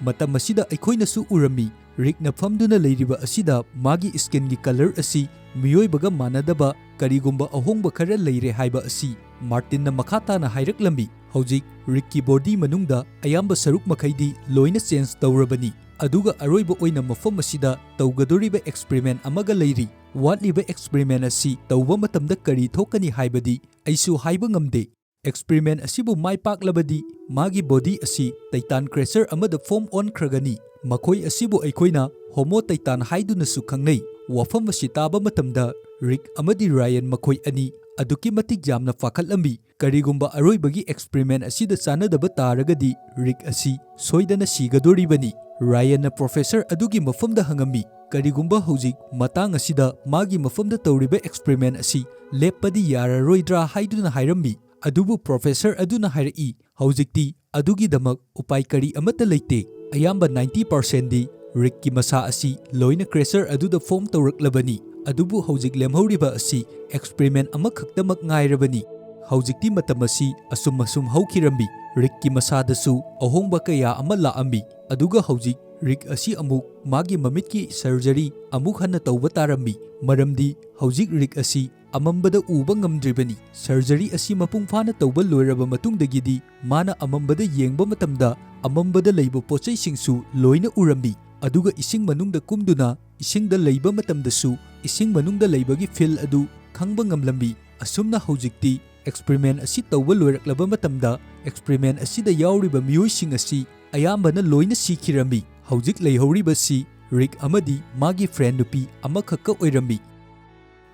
matam asida aikoinasu urami Rick na famduna leiriba asida magi skin gi color asi miyoibaga manadaba karigumba ahongba khara leire haiba asi Martin na makhata na hairaklambi hojik Rick ki body manungda ayamba saruk makhaidi loina change tawrabani aduga aroiba oina mafam asida tawgadoriba experiment amaga leiri watliba experiment asi tawba matamda kari thokani haibadi aisu haiba ngamde experiment asibu mai paklabadi magi body asi titan crusher amada form on khragani makhoi asibu aikoina homo titan haiduna su khangnei wafam asi taba matamda Rick amadi Ryan makhoi ani aduki matik jamna fakhalambi karigumba aroibagi experiment asida chanadaba taragadi Rick asi soidana sigadoribani Ryan na professor adugi mafamda hangami karigumba hojik matang asida magi mafamda tawriba experiment asi leppadi yararoidra haiduna hairambi adubu professor aduna hairai hojikti adugi damak upai kari amata leite ayamba 90% di Rick ki masa asi loina crusher aduda form tawraklabani adubu hojik lemhoriba asi experiment amakhaktamak ngairabani hojikti matam asi asum haukirambi Rick ki masadasu ahongba kaya ama laambi aduga hojik Rick asi amuk magi mamit ki surgery amuk hanna tawba tarambi maramdi hojik Rick asi amambada uba ngamdribani surgery asi mapung phana tawba loiraba matungdagidi mana amambada yengba matamda amambada leiba pochai singsu loina urambi aduga ising manungda kumduna isingda leiba matamdasu ising manungda leibagi feel adu khangba ngamlambi asumna hojikti experiment asi tawba loiraklaba matamda experiment asida yauriba miyoising asi ayambana loina sikhirambi hojik leihoriba si Rick amadi magi friend nupi amakhakka oirambi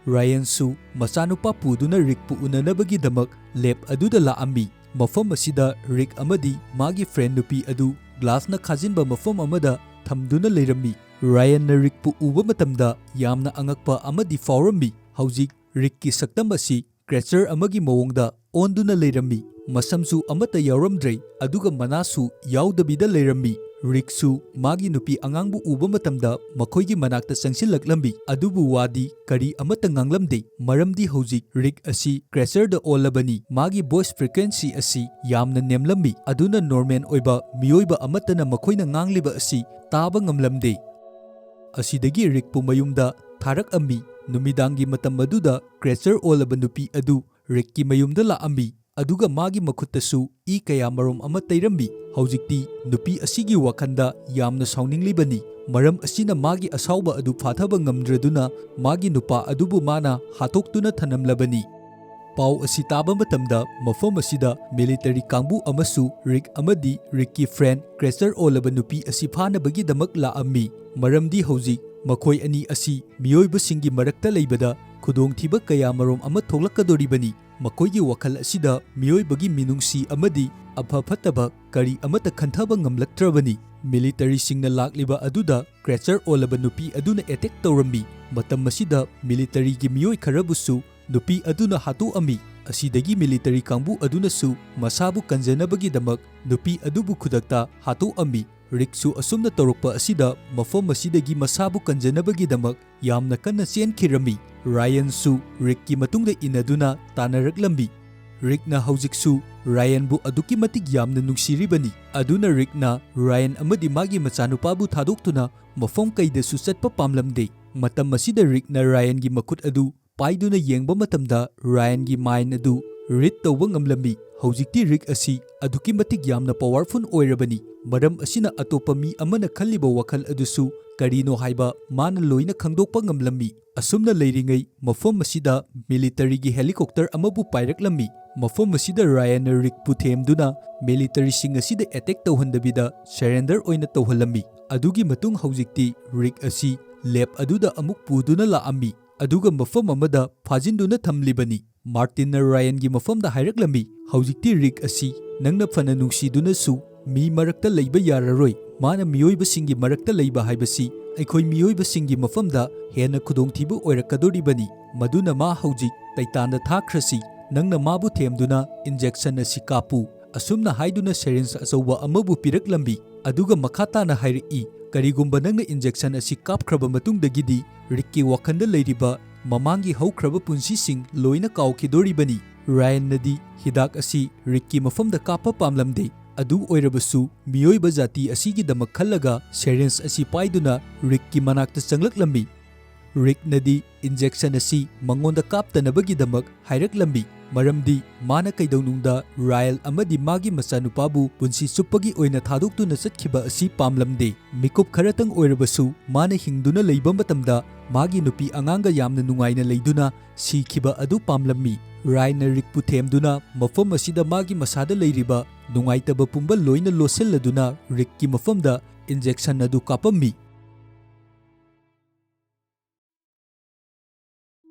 Ryan su machanupa puduna Rick pu unanabagi damak lab aduda laambi mafam asida Rick amadi magi friend nupi adu glass na khajinba mafam amada thamduna leirambi Ryan na Rick pu uba matamda yamna angakpa amadi faurambi hojik Rick ki saktam asi creature amagi mawongda onduna leirambi masamsu amata yauramdrei aduga manasu yaudabida leirambi Rick su magi nupi angangbu uba matamda makhoigi manakta changsilaklambi adubu wadi kari amata nganglamde maramdi hojik Rick asi creature da olabani magi voice frequency asi yamna nemlambi aduna normal oiba miyoiba amatana makhoina ngangliba asi taba ngamlamde asidagi Rick pu mayumda tharak ambi numidangi matam maduda creature olaba nupi adu Rick ki mayumda laambi aduga magi makhutasu I kaya marom ama tairambi hojikti nupi asigi wakanda yamna sauninglibani maram asina magi asauba adu phathaba ngamdraduna magi nupa adubu mana hatoktuna thanamlabani pau asi taba matamda mafam asida military kangbu amasu Rick amadi Rick ki friend creature olaba nupi asi phanabagi damak laammi maramdi hojik makhoi ani asi miyoiba singi marakta leibada khudongthiba kaya marom ama thoglakadoribani makoigi wakal asida miyoibagi minungsi amadi apha phattaba kari amata khanthaba ngamlaktrabani ꯃꯤꯂꯤꯇꯔꯤꯁꯤꯡꯅ ꯂꯥꯛꯂꯤꯕ ꯑꯗꯨꯗ creature ꯑꯣꯜꯂꯕ ꯅꯨꯄꯤ ꯑꯗꯨꯅ attack ꯇꯧꯔꯝꯃꯤ꯫ ꯃꯇꯝ ꯑꯁꯤꯗ ꯃꯤꯂꯤꯇꯔꯤꯒꯤ ꯃꯤꯑꯣꯏ ꯈꯔꯕꯨꯁꯨ ꯅꯨꯄꯤ ꯑꯗꯨꯅ ꯍꯥꯠꯇꯣꯛꯑꯝꯃꯤ꯫ ꯑꯁꯤꯗꯒꯤ ꯃꯤꯂꯤꯇꯔꯤ ꯀꯥꯡꯕꯨ ꯑꯗꯨꯅꯁꯨ ꯃꯁꯥꯕꯨ ꯀꯟꯖꯅꯕꯒꯤꯗꯃꯛ ꯅꯨꯄꯤ ꯑꯗꯨꯕꯨ ꯈꯨꯗꯛꯇ ꯍꯥꯠꯇꯣꯛꯑꯝꯃꯤ꯫ ꯔꯤꯛꯁꯨ ꯑꯁꯨꯝꯅ ꯇꯧꯔꯛꯄ ꯑꯁꯤꯗ ꯃꯐꯝ ꯑꯁꯤꯗꯒꯤ ꯃꯁꯥꯕꯨ ꯀꯟꯖꯅꯕꯒꯤꯗꯃꯛ ꯌꯥꯝꯅ ꯀꯟꯅ ꯆꯦꯟꯈꯤꯔꯝꯃꯤ꯫ ꯔꯥꯌꯟꯁꯨ ꯔꯤꯛꯀꯤ ꯃꯇꯨꯡꯗ ꯏꯟꯅꯗꯨꯅ ꯇꯥꯟꯅꯔꯛꯂꯝꯃꯤ꯫ ꯔꯤꯛꯅ ꯍꯧꯖꯤꯛꯁꯨ ꯔꯥꯌꯟꯕꯨ ꯑꯗꯨꯛꯀꯤ ꯃꯇꯤꯛ ꯌꯥꯝꯅ ꯅꯨꯡꯁꯤꯔꯤꯕꯅꯤ꯫ ꯑꯗꯨꯅ ꯔꯤꯛꯅ ꯔꯥꯌꯟ ꯑꯃꯗꯤ ꯃꯥꯒꯤ ꯃꯆꯥꯅꯨꯄꯥꯕꯨ ꯊꯥꯗꯣꯛꯇꯨꯅ ꯃꯐꯝ ꯀꯩꯗꯁꯨ ꯆꯠꯄ ꯄꯥꯝꯂꯝꯗꯦ꯫ ꯃꯇꯝ ꯑꯁꯤꯗ ꯔꯤꯛꯅ ꯔꯥꯌꯟꯒꯤ ꯃꯈꯨꯠ ꯑꯗꯨ ꯄꯥꯏꯗꯨꯅ ꯌꯦꯡꯕ ꯃꯇꯝꯗ ꯔꯥꯌꯟꯒꯤ ꯃꯥꯏꯟ ꯑꯗꯨ ꯔꯤꯗ ꯇꯧꯕ ꯉꯝꯂꯝꯃꯤ꯫ ꯍꯧꯖꯤꯛꯇꯤ ꯔꯤꯛ ꯑꯁꯤ ꯑꯗꯨꯛꯀꯤ ꯃꯇꯤꯛ ꯌꯥꯝꯅ ꯄꯥꯋꯔꯐꯨꯜ ꯑꯣꯏꯔꯕꯅꯤ꯫ ꯃꯔꯝ ꯑꯁꯤꯅ ꯑꯇꯣꯞꯄ ꯃꯤ ꯑꯃꯅ ꯈꯜꯂꯤꯕ ꯋꯥꯈꯜ ꯑꯗꯨꯁꯨ ꯀꯔꯤꯅꯣ ꯍꯥꯏꯕ ꯃꯥꯅ ꯂꯣꯏꯅ ꯈꯪꯗꯣꯛꯄ ꯉꯝꯂꯝꯃꯤ꯫ ꯑꯁꯨꯝꯅ ꯂꯩꯔꯤꯉꯩ ꯃꯐꯝ ꯑꯁꯤꯗ ꯃꯤꯂꯤꯇꯔꯤꯒꯤ ꯍꯦꯂꯤꯀꯣꯞꯇꯔ ꯑꯃꯕꯨ ꯄꯥꯏꯔꯛꯂꯝꯃꯤ꯫ ꯃꯐꯝ ꯑꯁꯤꯗ ꯔꯥꯌꯟꯅ ꯔꯤꯛꯄꯨ ꯊꯦꯝꯗꯨꯅ ꯃꯤꯂꯤꯇꯔꯤꯁꯤꯡ ꯑꯁꯤꯗ ꯑꯦꯇꯦꯛ ꯇꯧꯍꯟꯗꯕꯤꯗ ꯁꯔꯦꯟꯗꯔ ꯑꯣꯏꯅ ꯇꯧꯍꯜꯂꯝꯃꯤ꯫ ꯑꯗꯨꯒꯤ ꯃꯇꯨꯡ ꯍꯧꯖꯤꯛꯇꯤ ꯔꯤꯛ ꯑꯁꯤ ꯂꯦꯕ ꯑꯗꯨꯗ ꯑꯃꯨꯛ ꯄꯨꯗꯨꯅ ꯂꯥꯛꯑꯝꯃꯤ ꯑꯗꯨꯒ ꯃꯐꯝ ꯑꯃꯗ ꯐꯥꯖꯤꯟꯗꯨꯅ ꯊꯝꯂꯤꯕꯅꯤ꯫ ꯃꯥꯔꯇꯤꯟꯅ ꯔꯥꯌꯟꯒꯤ ꯃꯐꯝꯗ ꯍꯥꯏꯔꯛꯂꯝꯃꯤ, ꯍꯧꯖꯤꯛꯇꯤ ꯔꯤꯛ ꯑꯁꯤ ꯅꯪꯅ ꯐꯅ ꯅꯨꯡꯁꯤꯗꯨꯅꯁꯨ ꯃꯤ ꯃꯔꯛꯇ ꯂꯩꯕ ꯌꯥꯔꯔꯣꯏ꯫ ꯃꯥꯅ ꯃꯤꯑꯣꯏꯕꯁꯤꯡꯒꯤ ꯃꯔꯛꯇ ꯂꯩꯕ ꯍꯥꯏꯕꯁꯤ ꯑꯩꯈꯣꯏ ꯃꯤꯑꯣꯏꯕꯁꯤꯡꯒꯤ ꯃꯐꯝꯗ ꯍꯦꯟꯅ ꯈꯨꯗꯣꯡꯊꯤꯕ ꯑꯣꯏꯔꯛꯀꯗꯣꯔꯤꯕꯅꯤ꯫ ꯃꯗꯨꯅ ꯃꯥ ꯍꯧꯖꯤꯛ ꯇꯩꯇꯥꯟꯗ ꯊꯥꯈ꯭ꯔꯁꯤ꯫ ꯅꯪꯅ ꯃꯥꯕꯨ ꯊꯦꯝꯗꯨꯅ ꯏꯟꯖꯦꯛꯁꯟ ꯑꯁꯤ ꯀꯥꯞꯄꯨ꯫ ꯑꯁꯨꯝꯅ ꯍꯥꯏꯗꯨꯅ ꯁꯦꯔꯤꯟꯖ ꯑꯆꯧꯕ ꯑꯃꯕꯨ ꯄꯤꯔꯛꯂꯝꯃꯤ꯫ ꯑꯗꯨꯒ ꯃꯈꯥ ꯇꯥꯅ ꯍꯥꯏꯔꯛꯏ, ꯀꯔꯤꯒꯨꯝꯕ ꯅꯪꯅ ꯏꯟꯖꯦꯛꯁꯟ ꯑꯁꯤ ꯀꯥꯞꯈ꯭ꯔꯕ ꯃꯇꯨꯡꯗꯒꯤꯗꯤ ꯔꯤꯛꯀꯤ ꯋꯥꯈꯜꯗ ꯂꯩꯔꯤꯕ ꯃꯃꯥꯡꯒꯤ ꯍꯧꯈ꯭ꯔꯕ ꯄꯨꯟꯁꯤꯁꯤꯡ ꯂꯣꯏꯅ ꯀꯥꯎꯈꯤꯗꯣꯔꯤꯕꯅꯤ꯫ ꯔꯥꯌꯟꯅꯗꯤ ꯍꯤꯗꯥꯛ ꯑꯁꯤ ꯔꯤꯛꯀꯤ ꯃꯐꯝꯗ ꯀꯥꯞꯄ ꯄꯥꯝꯂꯝꯗꯦ꯫ ꯑꯗꯨ ꯑꯣꯏꯔꯕꯁꯨ ꯃꯤꯑꯣꯏꯕ ꯖꯥꯇꯤ ꯑꯁꯤꯒꯤꯗꯃꯛ ꯈꯜꯂꯒ ꯁꯦꯔꯤꯟꯖ ꯑꯁꯤ ꯄꯥꯏꯗꯨꯅ ꯔꯤꯛꯀꯤ ꯃꯅꯥꯛꯇ ꯆꯪꯂꯛꯂꯝꯃꯤ꯫ ꯔꯤꯛꯅꯗꯤ ꯏꯟꯖꯦꯛꯁꯟ ꯑꯁꯤ ꯃꯉꯣꯟꯗ ꯀꯥꯞꯇꯅꯕꯒꯤꯗꯃꯛ ꯍꯥꯏꯔꯛꯂꯝꯃꯤ, ꯃꯔꯝꯗꯤ ꯃꯥꯅ ꯀꯩꯗꯧꯅꯨꯡꯗ ꯔꯥꯌꯜ ꯑꯃꯗꯤ ꯃꯥꯒꯤ ꯃꯆꯥꯅꯨꯄꯥꯕꯨ ꯄꯨꯟꯁꯤ ꯆꯨꯞꯄꯒꯤ ꯑꯣꯏꯅ ꯊꯥꯗꯣꯛꯇꯨꯅ ꯆꯠꯈꯤꯕ ꯑꯁꯤ ꯄꯥꯝꯂꯝꯗꯦ꯫ ꯃꯤꯀꯨꯞ ꯈꯔꯇꯪ ꯑꯣꯏꯔꯕꯁꯨ ꯃꯥꯅ ꯍꯤꯡꯗꯨꯅ ꯂꯩꯕ ꯃꯇꯝꯗ ꯃꯥꯒꯤ ꯅꯨꯄꯤ ꯑꯉꯥꯡꯒ ꯌꯥꯝꯅ ꯅꯨꯡꯉꯥꯏꯅ ꯂꯩꯗꯨꯅ ꯁꯤꯈꯤꯕ ꯑꯗꯨ ꯄꯥꯝꯂꯝꯃꯤ꯫ ꯔꯥꯌꯟꯅ ꯔꯤꯛꯄꯨ ꯊꯦꯝꯗꯨꯅ ꯃꯐꯝ ꯑꯁꯤꯗ ꯃꯥꯒꯤ ꯃꯁꯥꯗ ꯂꯩꯔꯤꯕ ꯅꯨꯡꯉꯥꯏꯇꯕ ꯄꯨꯝꯕ ꯂꯣꯏꯅ ꯂꯣꯠꯁꯤꯜꯂꯗꯨꯅ ꯔꯤꯛꯀꯤ ꯃꯐꯝꯗ ꯏꯟꯖꯦꯛꯁꯟ ꯑꯗꯨ ꯀꯥꯞꯄꯝꯃꯤ꯫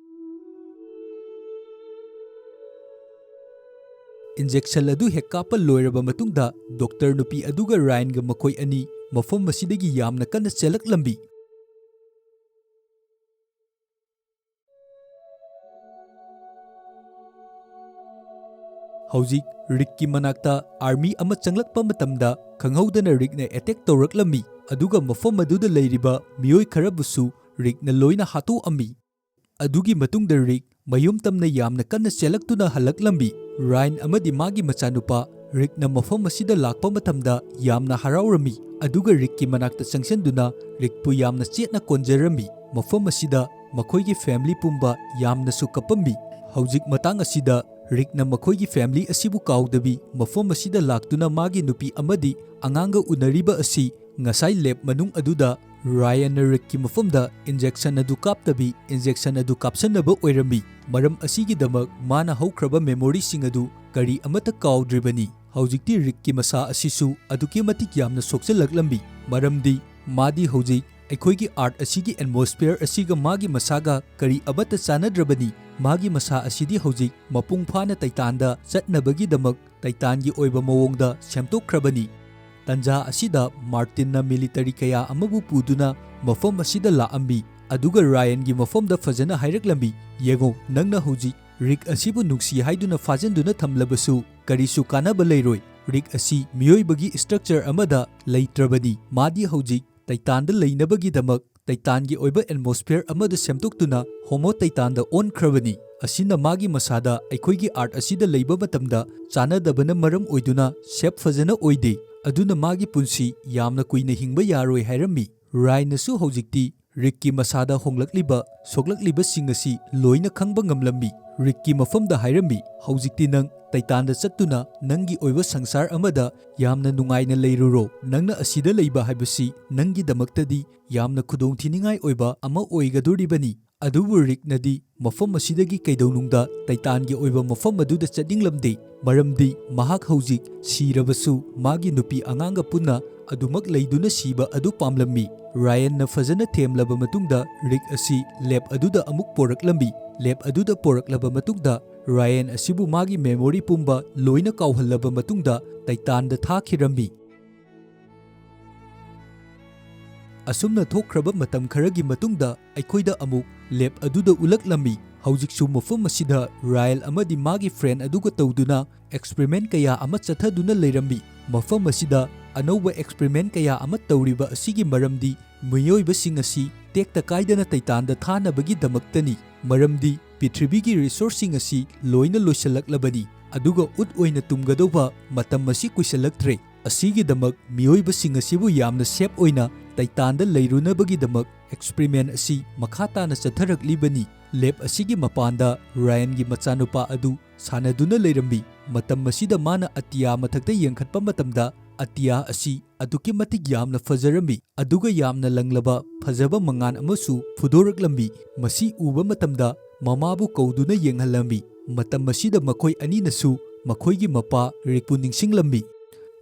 ꯏꯟꯖꯦꯛꯁꯟ ꯑꯗꯨ ꯍꯦꯛ ꯀꯥꯞꯄ ꯂꯣꯏꯔꯕ ꯃꯇꯨꯡꯗ ꯗꯣꯛꯇꯔ ꯅꯨꯄꯤ ꯑꯗꯨꯒ ꯔꯥꯌꯟꯒ ꯃꯈꯣꯏ ꯑꯅꯤ ꯃꯐꯝ ꯑꯁꯤꯗꯒꯤ ꯌꯥꯝꯅ ꯀꯟꯅ ꯆꯦꯜꯂꯛꯂꯝꯃꯤ꯫ ꯍꯧꯖꯤꯛ ꯔꯤꯛꯀꯤ ꯃꯅꯥꯛꯇ ꯑꯥꯔꯃꯤ ꯑꯃ ꯆꯪꯂꯛꯄ ꯃꯇꯝꯗ ꯈꯪꯍꯧꯗꯅ ꯔꯤꯛꯅ ꯑꯦꯇꯦꯛ ꯇꯧꯔꯛꯂꯝꯃꯤ꯫ ꯑꯗꯨꯒ ꯃꯐꯝ ꯑꯗꯨꯗ ꯂꯩꯔꯤꯕ ꯃꯤꯑꯣꯏ ꯈꯔꯕꯨꯁꯨ ꯔꯤꯛꯅ ꯂꯣꯏꯅ ꯍꯥꯠꯇꯣꯛꯑꯝꯃꯤ꯫ ꯑꯗꯨꯒꯤ ꯃꯇꯨꯡꯗ ꯔꯤꯛ ꯃꯌꯨꯝ ꯇꯝꯅ ꯌꯥꯝꯅ ꯀꯟꯅ ꯆꯦꯜꯂꯛꯇꯨꯅ ꯍꯜꯂꯛꯂꯝꯃꯤ꯫ ꯔꯥꯌꯟ ꯑꯃꯗꯤ ꯃꯥꯒꯤ ꯃꯆꯥꯅꯨꯄꯥ ꯔꯤꯛꯅ ꯃꯐꯝ ꯑꯁꯤꯗ ꯂꯥꯛꯄ ꯃꯇꯝꯗ ꯌꯥꯝꯅ ꯍꯔꯥꯎꯔꯝꯃꯤ꯫ ꯑꯗꯨꯒ ꯔꯤꯛꯀꯤ ꯃꯅꯥꯛꯇ ꯆꯪꯁꯤꯟꯗꯨꯅ ꯔꯤꯛꯄꯨ ꯌꯥꯝꯅ ꯆꯦꯠꯅ ꯀꯣꯟꯖꯔꯝꯃꯤ꯫ ꯃꯐꯝ ꯑꯁꯤꯗ ꯃꯈꯣꯏꯒꯤ ꯐꯦꯃꯤꯂꯤ ꯄꯨꯝꯕ ꯌꯥꯝꯅꯁꯨ ꯀꯞꯄꯝꯃꯤ꯫ ꯍꯧꯖꯤꯛ ꯃꯇꯥꯡ ꯑꯁꯤꯗ ꯔꯤꯛꯅ ꯃꯈꯣꯏꯒꯤ ꯐꯦꯃꯤꯂꯤ ꯑꯁꯤꯕꯨ ꯀꯥꯎꯗꯕꯤ ꯃꯐꯝ ꯑꯁꯤꯗ ꯂꯥꯛꯇꯨꯅ ꯃꯥꯒꯤ ꯅꯨꯄꯤ ꯑꯃꯗꯤ ꯑꯉꯥꯡꯒ ꯎꯅꯔꯤꯕ ꯑꯁꯤ ꯉꯁꯥꯏ ꯂꯦꯕ ꯃꯅꯨꯡ ꯑꯗꯨꯗ ꯔꯥꯌꯟꯅ ꯔꯤꯛꯀꯤ ꯃꯐꯝꯗ ꯏꯟꯖꯦꯛꯁꯟ ꯑꯗꯨ ꯀꯥꯞꯇꯕꯤ ꯏꯟꯖꯦꯛꯁꯟ ꯑꯗꯨ ꯀꯥꯞꯁꯟꯅꯕ ꯑꯣꯏꯔꯝꯃꯤ꯫ ꯃꯔꯝ ꯑꯁꯤꯒꯤꯗꯃꯛ ꯃꯥꯅ ꯍꯧꯈ꯭ꯔꯕ ꯃꯦꯃꯣꯔꯤꯁꯤꯡ ꯑꯗꯨ ꯀꯔꯤ ꯑꯃꯠꯇ ꯀꯥꯎꯗ꯭ꯔꯤꯕꯅꯤ꯫ ꯍꯧꯖꯤꯛꯇꯤ ꯔꯤꯛꯀꯤ ꯃꯁꯥ ꯑꯁꯤꯁꯨ ꯑꯗꯨꯛꯀꯤ ꯃꯇꯤꯛ ꯌꯥꯝꯅ ꯁꯣꯛꯆꯜꯂꯛꯂꯝꯃꯤ, ꯃꯔꯝꯗꯤ ꯃꯥꯗꯤ ꯍꯧꯖꯤꯛ ꯑꯩꯈꯣꯏꯒꯤ ꯑꯥꯔꯠ ꯑꯁꯤꯒꯤ ꯑꯦꯠꯃꯣꯁꯐꯤꯌꯔ ꯑꯁꯤꯒ ꯃꯥꯒꯤ ꯃꯁꯥꯒ ꯀꯔꯤ ꯑꯃꯠꯇ ꯆꯥꯟꯅꯗ꯭ꯔꯕꯅꯤ꯫ ꯃꯥꯒꯤ ꯃꯁꯥ ꯑꯁꯤꯗꯤ ꯍꯧꯖꯤꯛ ꯃꯄꯨꯡ ꯐꯥꯅ ꯇꯩꯇꯥꯟꯗ ꯆꯠꯅꯕꯒꯤꯗꯃꯛ ꯇꯩꯇꯥꯟꯒꯤ ꯑꯣꯏꯕ ꯃꯑꯣꯡꯗ ꯁꯦꯝꯗꯣꯛꯈ꯭ꯔꯕꯅꯤ꯫ ꯇꯟꯖꯥ ꯑꯁꯤꯗ ꯃꯥꯔꯇꯤꯟꯅ ꯃꯤꯂꯤꯇꯔꯤ ꯀꯌꯥ ꯑꯃꯕꯨ ꯄꯨꯗꯨꯅ ꯃꯐꯝ ꯑꯁꯤꯗ ꯂꯥꯛꯑꯝꯃꯤ꯫ ꯑꯗꯨꯒ ꯔꯥꯌꯟꯒꯤ ꯃꯐꯝꯗ ꯐꯖꯅ ꯍꯥꯏꯔꯛꯂꯝꯃꯤ, ꯌꯦꯡꯉꯣ, ꯅꯪꯅ ꯍꯧꯖꯤꯛ ꯔꯤꯛ ꯑꯁꯤꯕꯨ ꯅꯨꯡꯁꯤ ꯍꯥꯏꯗꯨꯅ ꯐꯥꯖꯤꯟꯗꯨꯅ ꯊꯝꯂꯕꯁꯨ ꯀꯔꯤꯁꯨ ꯀꯥꯟꯅꯕ ꯂꯩꯔꯣꯏ꯫ ꯔꯤꯛ ꯑꯁꯤ ꯃꯤꯑꯣꯏꯕꯒꯤ ꯁꯇ꯭ꯔꯛꯆꯔ ꯑꯃꯗ ꯂꯩꯇ꯭ꯔꯕꯅꯤ꯫ ꯃꯥꯗꯤ ꯍꯧꯖꯤꯛ ꯇꯩꯇꯥꯟꯗ ꯂꯩꯅꯕꯒꯤꯗꯃꯛ ꯇꯩꯇꯥꯟꯒꯤ ꯑꯣꯏꯕ ꯑꯦꯠꯃꯣꯁꯐꯤꯌꯔ ꯑꯃꯗ ꯁꯦꯝꯗꯣꯛꯇꯨꯅ ꯍꯣꯃꯣ ꯇꯩꯇꯥꯟꯗ ꯑꯣꯟꯈ꯭ꯔꯕꯅꯤ꯫ ꯑꯁꯤꯅ ꯃꯥꯒꯤ ꯃꯁꯥꯗ ꯑꯩꯈꯣꯏꯒꯤ ꯑꯥꯔꯠ ꯑꯁꯤꯗ ꯂꯩꯕ ꯃꯇꯝꯗ ꯆꯥꯟꯅꯗꯕꯅ ꯃꯔꯝ ꯑꯣꯏꯗꯨꯅ ꯁꯦꯞ ꯐꯖꯅ ꯑꯣꯏꯗꯦ꯫ ꯑꯗꯨꯅ ꯃꯥꯒꯤ ꯄꯨꯟꯁꯤ ꯌꯥꯝꯅ ꯀꯨꯏꯅ ꯍꯤꯡꯕ ꯌꯥꯔꯣꯏ ꯍꯥꯏꯔꯝꯃꯤ꯫ ꯔꯥꯌꯟꯅꯁꯨ ꯍꯧꯖꯤꯛꯇꯤ ꯔꯤꯛꯀꯤ ꯃꯁꯥꯗ ꯍꯣꯡꯂꯛꯂꯤꯕ ꯁꯣꯛꯂꯛꯂꯤꯕꯁꯤꯡ ꯑꯁꯤ ꯂꯣꯏꯅ ꯈꯪꯕ ꯉꯝꯂꯝꯃꯤ꯫ ꯔꯤꯛꯀꯤ ꯃꯐꯝꯗ ꯍꯥꯏꯔꯝꯃꯤ, ꯍꯧꯖꯤꯛꯇꯤ ꯅꯪ ꯇꯩꯇꯥꯟꯗ ꯆꯠꯇꯨꯅ ꯅꯪꯒꯤ ꯑꯣꯏꯕ ꯁꯪꯁꯥꯔ ꯑꯃꯗ ꯌꯥꯝꯅ ꯅꯨꯡꯉꯥꯏꯅ ꯂꯩꯔꯨꯔꯣ꯫ ꯅꯪꯅ ꯑꯁꯤꯗ ꯂꯩꯕ ꯍꯥꯏꯕꯁꯤ ꯅꯪꯒꯤꯗꯃꯛꯇꯗꯤ ꯌꯥꯝꯅ ꯈꯨꯗꯣꯡꯊꯤꯅꯤꯡꯉꯥꯏ ꯑꯣꯏꯕ ꯑꯃ ꯑꯣꯏꯒꯗꯣꯔꯤꯕꯅꯤ꯫ ꯑꯗꯨꯕꯨ ꯔꯤꯛꯅꯗꯤ ꯃꯐꯝ ꯑꯁꯤꯗꯒꯤ ꯀꯩꯗꯧꯅꯨꯡꯗ ꯇꯩꯇꯥꯟꯒꯤ ꯑꯣꯏꯕ ꯃꯐꯝ ꯑꯗꯨꯗ ꯆꯠꯅꯤꯡꯂꯝꯗꯦ, ꯃꯔꯝꯗꯤ ꯃꯍꯥꯛ ꯍꯧꯖꯤꯛ ꯁꯤꯔꯕꯁꯨ ꯃꯥꯒꯤ ꯅꯨꯄꯤ ꯑꯉꯥꯡꯒ ꯄꯨꯟꯅ ꯑꯗꯨꯃꯛ ꯂꯩꯗꯨꯅ ꯁꯤꯕ ꯑꯗꯨ ꯄꯥꯝꯂꯝꯃꯤ꯫ ꯔꯥꯌꯟꯅ ꯐꯖꯅ ꯊꯦꯝꯂꯕ ꯃꯇꯨꯡꯗ ꯔꯤꯛ ꯑꯁꯤ ꯂꯦꯕ ꯑꯗꯨꯗ ꯑꯃꯨꯛ ꯄꯣꯔꯛꯂꯝꯃꯤ꯫ ꯂꯦꯕ ꯑꯗꯨꯗ ꯄꯣꯔꯛꯂꯕ ꯃꯇꯨꯡꯗ ꯔꯥꯌꯟ ꯑꯁꯤꯕꯨ ꯃꯥꯒꯤ ꯃꯦꯃꯣꯔꯤ ꯄꯨꯝꯕ ꯂꯣꯏꯅ ꯀꯥꯎꯍꯜꯂꯕ ꯃꯇꯨꯡꯗ ꯇꯩꯇꯥꯟꯗ ꯊꯥꯈꯤꯔꯝꯃꯤ꯫ ꯑꯁꯨꯝꯅ ꯊꯣꯛꯈ꯭ꯔꯕ ꯃꯇꯝ ꯈꯔꯒꯤ ꯃꯇꯨꯡꯗ ꯑꯩꯈꯣꯏꯗ ꯑꯃꯨꯛ ꯂꯦꯞ ꯑꯗꯨꯗ ꯎꯠꯂꯛꯂꯝꯃꯤ꯫ ꯍꯧꯖꯤꯛꯁꯨ ꯃꯐꯝ ꯑꯁꯤꯗ ꯔꯥꯏꯜ ꯑꯃꯗꯤ ꯃꯥꯒꯤ ꯐ꯭ꯔꯦꯟ ꯑꯗꯨꯒ ꯇꯧꯗꯨꯅ ꯑꯦꯛꯁꯄꯔꯤꯃꯦꯟ ꯀꯌꯥ ꯑꯃ ꯆꯠꯊꯗꯨꯅ ꯂꯩꯔꯝꯃꯤ꯫ ꯃꯐꯝ ꯑꯁꯤꯗ ꯑꯅꯧꯕ ꯑꯦꯛꯁꯄꯔꯤꯃꯦꯟ ꯀꯌꯥ ꯑꯃ ꯇꯧꯔꯤꯕ ꯑꯁꯤꯒꯤ ꯃꯔꯝꯗꯤ ꯃꯤꯑꯣꯏꯕꯁꯤꯡ ꯑꯁꯤ ꯇꯦꯛꯇ ꯀꯥꯏꯗꯅ ꯇꯩꯇꯥꯟꯗ ꯊꯥꯅꯕꯒꯤꯗꯃꯛꯇꯅꯤ꯫ ꯃꯔꯝꯗꯤ ꯄ꯭ꯔꯤꯊꯤꯕꯤꯒꯤ ꯔꯤꯁꯣꯔꯁꯁꯤꯡ ꯑꯁꯤ ꯂꯣꯏꯅ ꯂꯣꯏꯁꯤꯜꯂꯛꯂꯕꯅꯤ, ꯑꯗꯨꯒ ꯎꯠ ꯑꯣꯏꯅ ꯇꯨꯝꯒꯗꯧꯕ ꯃꯇꯝ ꯑꯁꯤ ꯀꯨꯏꯁꯤꯜꯂꯛꯇ꯭ꯔꯦ꯫ ꯑꯁꯤꯒꯤꯗꯃꯛ ꯃꯤꯑꯣꯏꯕꯁꯤꯡ ꯑꯁꯤꯕꯨ ꯌꯥꯝꯅ ꯁꯦꯐ ꯑꯣꯏꯅ ꯇꯩꯇꯥꯟꯗ ꯂꯩꯔꯨꯅꯕꯒꯤꯗꯃꯛ ꯑꯦꯛꯁꯄꯔꯤꯃꯦꯟ ꯑꯁꯤ ꯃꯈꯥ ꯇꯥꯅ ꯆꯠꯊꯔꯛꯂꯤꯕꯅꯤ꯫ ꯂꯦꯞ ꯑꯁꯤꯒꯤ ꯃꯄꯥꯟꯗ ꯔꯥꯌꯟꯒꯤ ꯃꯆꯥꯅꯨꯄꯥ ꯑꯗꯨ ꯁꯥꯟꯅꯗꯨꯅ ꯂꯩꯔꯝꯃꯤ꯫ ꯃꯇꯝ ꯑꯁꯤꯗ ꯃꯥꯅ ꯑꯇꯤꯌꯥ ꯃꯊꯛꯇ ꯌꯦꯡꯈꯠꯄ ꯃꯇꯝꯗ ꯑꯇꯤꯌꯥ ꯑꯁꯤ ꯑꯗꯨꯛꯀꯤ ꯃꯇꯤꯛ ꯌꯥꯝꯅ ꯐꯖꯔꯝꯃꯤ, ꯑꯗꯨꯒ ꯌꯥꯝꯅ ꯂꯪꯂꯕ ꯐꯖꯕ ꯃꯉꯥꯜ ꯑꯃꯁꯨ ꯐꯨꯗꯣꯔꯛꯂꯝꯃꯤ꯫ ꯃꯁꯤ ꯎꯕ ꯃꯇꯝꯗ ꯃꯃꯥꯕꯨ ꯀꯧꯗꯨꯅ ꯌꯦꯡꯍꯜꯂꯝꯃꯤ꯫ ꯃꯇꯝ ꯑꯁꯤꯗ ꯃꯈꯣꯏ ꯑꯅꯤꯅꯁꯨ ꯃꯈꯣꯏꯒꯤ ꯃꯄꯥ ꯔꯤꯛꯄꯨ ꯅꯤꯡꯁꯤꯡꯂꯝꯃꯤ꯫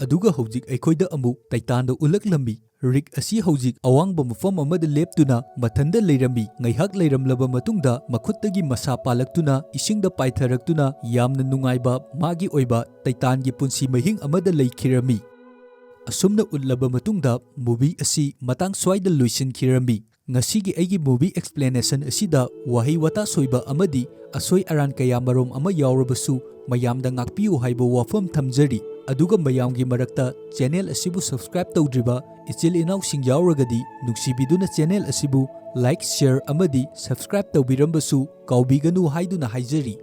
ꯑꯗꯨꯒ ꯍꯧꯖꯤꯛ ꯑꯩꯈꯣꯏꯗ ꯑꯃꯨꯛ ꯇꯩꯇꯥꯟꯗ ꯎꯠꯂꯛꯂꯝꯃꯤ꯫ ꯔꯤꯛ ꯑꯁꯤ ꯍꯧꯖꯤꯛ ꯑꯋꯥꯡꯕ ꯃꯐꯝ ꯑꯃꯗ ꯂꯦꯞꯇꯨꯅ ꯃꯊꯟꯗ ꯂꯩꯔꯝꯃꯤ꯫ ꯉꯥꯏꯍꯥꯛ ꯂꯩꯔꯝꯂꯕ ꯃꯇꯨꯡꯗ ꯃꯈꯨꯠꯇꯒꯤ ꯃꯁꯥ ꯄꯥꯜꯂꯛꯇꯨꯅ ꯏꯁꯤꯡꯗ ꯄꯥꯏꯊꯔꯛꯇꯨꯅ ꯌꯥꯝꯅ ꯅꯨꯡꯉꯥꯏꯕ ꯃꯥꯒꯤ ꯑꯣꯏꯕ ꯇꯩꯇꯥꯟꯒꯤ ꯄꯨꯟꯁꯤ ꯃꯍꯤꯡ ꯑꯃꯗ ꯂꯩꯈꯤꯔꯝꯃꯤ꯫ ꯑꯁꯨꯝꯅ ꯎꯠꯂꯕ ꯃꯇꯨꯡꯗ ꯃꯨꯚꯤ ꯑꯁꯤ ꯃꯇꯥꯡ ꯁ꯭ꯋꯥꯏꯗ ꯂꯣꯏꯁꯤꯟꯈꯤꯔꯝꯃꯤ꯫ ꯉꯁꯤꯒꯤ ꯑꯩꯒꯤ ꯃꯨꯚꯤ ꯑꯦꯛꯁꯄ꯭ꯂꯦꯅꯦꯁꯟ ꯑꯁꯤꯗ ꯋꯥꯍꯩ ꯋꯥꯇꯥ ꯁꯣꯏꯕ ꯑꯃꯗꯤ ꯑꯁꯣꯏ ꯑꯔꯥꯟ ꯀꯌꯥ ꯃꯔꯣꯝ ꯑꯃ ꯌꯥꯎꯔꯕꯁꯨ ꯃꯌꯥꯝꯗ ꯉꯥꯛꯄꯤꯌꯨ ꯍꯥꯏꯕ ꯋꯥꯐꯝ ꯊꯝꯖꯔꯤ꯫ ꯑꯗꯨꯒ ꯃꯌꯥꯝꯒꯤ ꯃꯔꯛꯇ ꯆꯦꯅꯦꯜ ꯑꯁꯤꯕꯨ ꯁꯕꯁꯀ꯭ꯔꯥꯏꯕ ꯇꯧꯗ꯭ꯔꯤꯕ ꯏꯆꯤꯜ ꯏꯅꯥꯎꯁꯤꯡ ꯌꯥꯎꯔꯒꯗꯤ ꯅꯨꯡꯁꯤꯕꯤꯗꯨꯅ ꯆꯦꯅꯦꯜ ꯑꯁꯤꯕꯨ ꯂꯥꯏꯛ, ꯁꯦꯌꯔ ꯑꯃꯗꯤ ꯁꯕꯁꯀ꯭ꯔꯥꯏꯕ ꯇꯧꯕꯤꯔꯝꯕꯁꯨ ꯀꯥꯎꯕꯤꯒꯅꯨ ꯍꯥꯏꯗꯨꯅ ꯍꯥꯏꯖꯔꯤ꯫